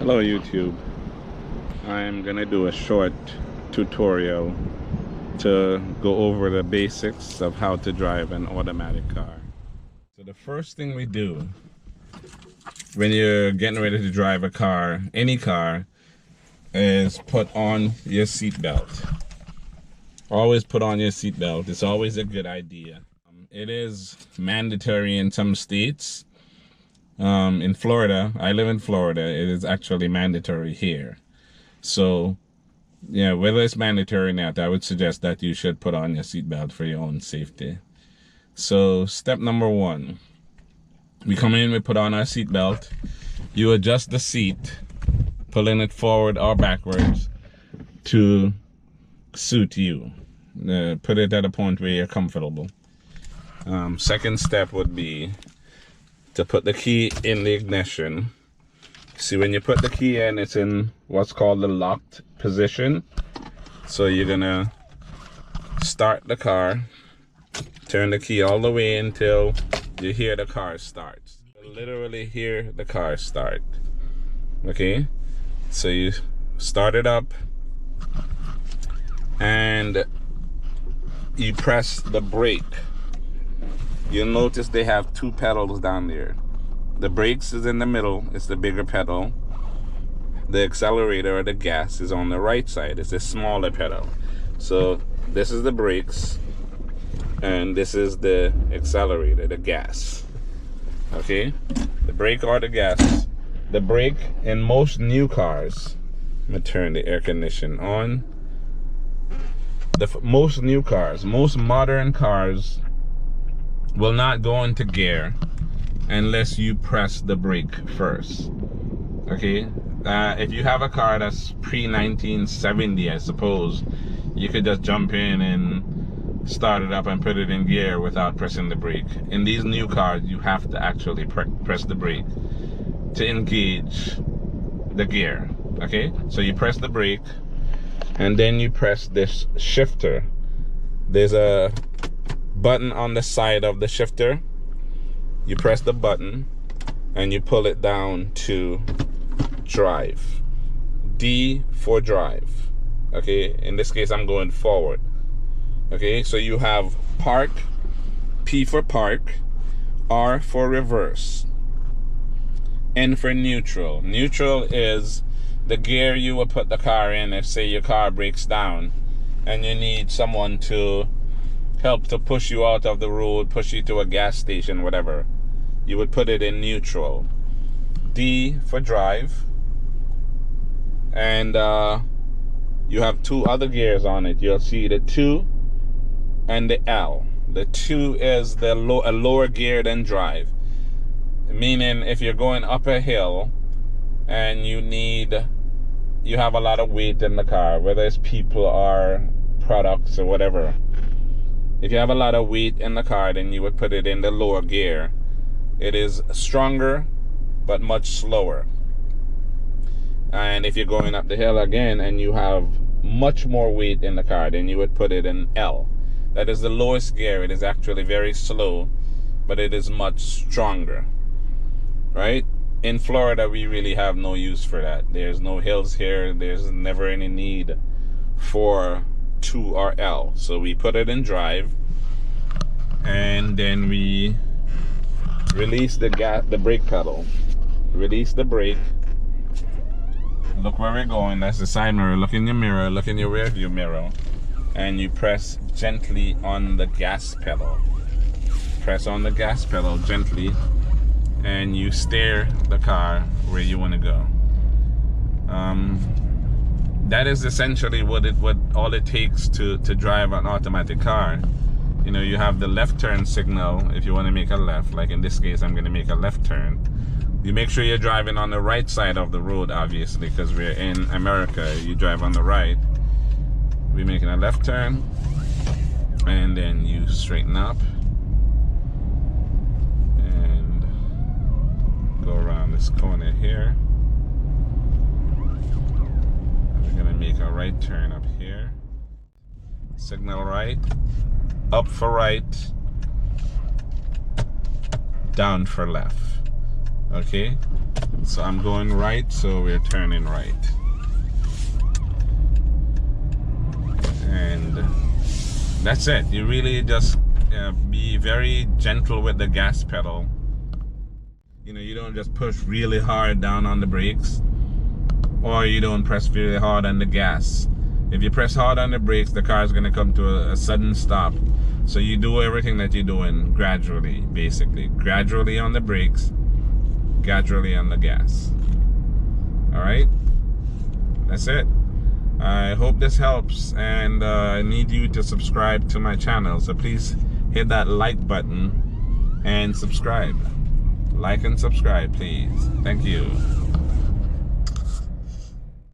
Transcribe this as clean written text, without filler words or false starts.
Hello YouTube. I'm gonna do a short tutorial to go over the basics of how to drive an automatic car. So the first thing we do when you're getting ready to drive a car, any car, is put on your seatbelt. Always put on your seatbelt. It's always a good idea. It is mandatory in some states. In Florida, I live in Florida, it is actually mandatory here. So, yeah, whether it's mandatory or not, I would suggest that you should put on your seatbelt for your own safety. So, step number one, we come in, we put on our seatbelt. You adjust the seat, pulling it forward or backwards to suit you. Put it at a point where you're comfortable. Second step would be to put the key in the ignition. See, when you put the key in, it's in what's called the locked position. So you're gonna start the car, turn the key all the way until you hear the car start. You literally hear the car start. Okay, so you start it up and you press the brake. You'll notice they have two pedals down there. The brakes is in the middle, it's the bigger pedal. The accelerator or the gas is on the right side, it's the smaller pedal. So this is the brakes and this is the accelerator, the gas. Okay, the brake or the gas. The brake in most new cars, I'm gonna turn the air condition on. Most new cars, most modern cars will not go into gear unless you press the brake first. Okay, if you have a car that's pre-1970, I suppose, you could just jump in and start it up and put it in gear without pressing the brake. In these new cars, you have to actually press the brake to engage the gear. Okay, so you press the brake and then you press this shifter. There's a button on the side of the shifter. You press the button and you pull it down to drive. D for drive. Okay, in this case I'm going forward. Okay, so you have park, P for park, R for reverse, N for neutral. Neutral is the gear you would put the car in if, say, your car breaks down and you need someone to help to push you out of the road, push you to a gas station, whatever. You would put it in neutral. D for drive. And you have two other gears on it. You'll see the 2 and the L. The 2 is a lower gear than drive. Meaning if you're going up a hill and you have a lot of weight in the car, whether it's people or products or whatever. If you have a lot of weight in the car, then you would put it in the lower gear. It is stronger, but much slower. And if you're going up the hill again and you have much more weight in the car, then you would put it in L. That is the lowest gear. It is actually very slow, but it is much stronger. Right? In Florida, we really have no use for that. There's no hills here. There's never any need for 2 or L. So we put it in drive and then we release the brake pedal. Release the brake. Look where we're going. That's the side mirror. Look in your mirror. Look in your rear view mirror. And you press gently on the gas pedal. Press on the gas pedal gently and you steer the car where you want to go. That is essentially what all it takes to drive an automatic car. You know, you have the left turn signal if you want to make a left. Like in this case, I'm going to make a left turn. You make sure you're driving on the right side of the road, obviously, because we're in America. You drive on the right. We're making a left turn, and then you straighten up and go around this corner here. Make a right turn up here. Signal right, up for right, down for left. Okay, so I'm going right, so we're turning right. And that's it. You really just be very gentle with the gas pedal. You know, you don't just push really hard down on the brakes, or you don't press really hard on the gas. If you press hard on the brakes, the car is going to come to a sudden stop. So you do everything that you're doing gradually, basically. Gradually on the brakes, gradually on the gas. Alright? That's it. I hope this helps, and I need you to subscribe to my channel. So please hit that like button and subscribe. Like and subscribe, please. Thank you.